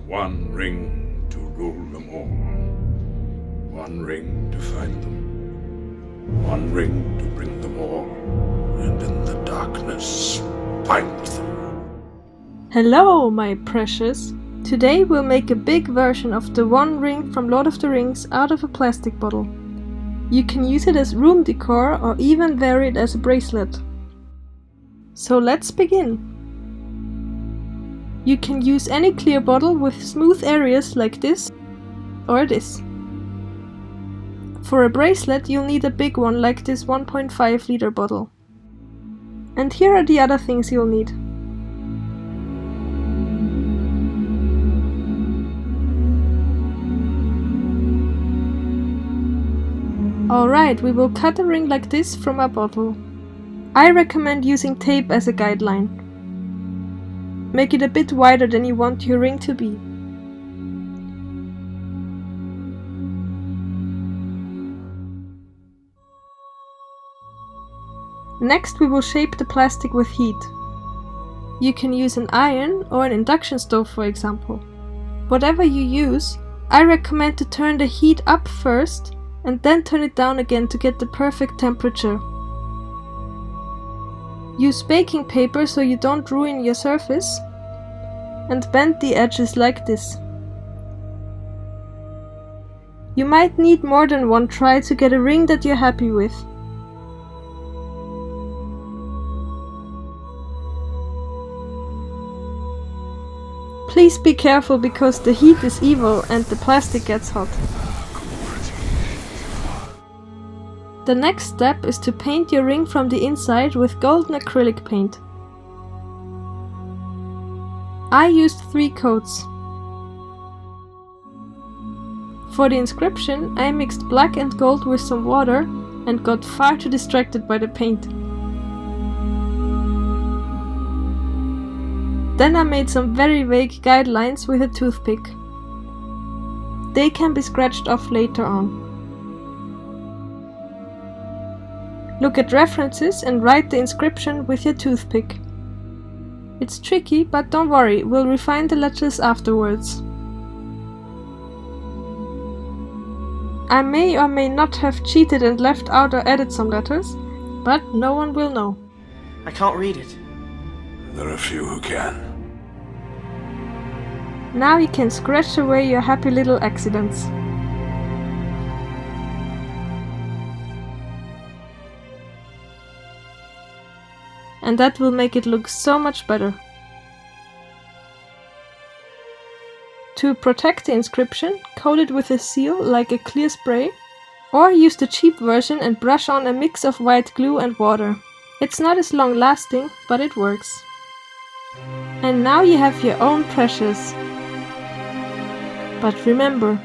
one ring to rule them all. One ring to find them. One ring to bring them all. And in the darkness, bind them. Hello, my precious! Today we'll make a big version of the One Ring from Lord of the Rings out of a plastic bottle. You can use it as room decor or even wear it as a bracelet. So let's begin! You can use any clear bottle with smooth areas like this or this. For a bracelet you'll need a big one like this 1.5 liter bottle. And here are the other things you'll need. Alright, we will cut a ring like this from a bottle. I recommend using tape as a guideline. Make it a bit wider than you want your ring to be. Next we will shape the plastic with heat. You can use an iron or an induction stove, for example. Whatever you use, I recommend to turn the heat up first and then turn it down again to get the perfect temperature. Use baking paper so you don't ruin your surface, and bend the edges like this. You might need more than one try to get a ring that you're happy with. Please be careful because the heat is evil and the plastic gets hot. The next step is to paint your ring from the inside with golden acrylic paint. I used 3 coats. For the inscription, I mixed black and gold with some water and got far too distracted by the paint. Then I made some very vague guidelines with a toothpick. They can be scratched off later on. Look at references and write the inscription with your toothpick. It's tricky, but don't worry, we'll refine the letters afterwards. I may or may not have cheated and left out or added some letters, but no one will know. I can't read it. There are few who can. Now you can scratch away your happy little accidents. And that will make it look so much better. To protect the inscription, coat it with a seal like a clear spray, or use the cheap version and brush on a mix of white glue and water. It's not as long lasting, but it works. And now you have your own precious. But remember,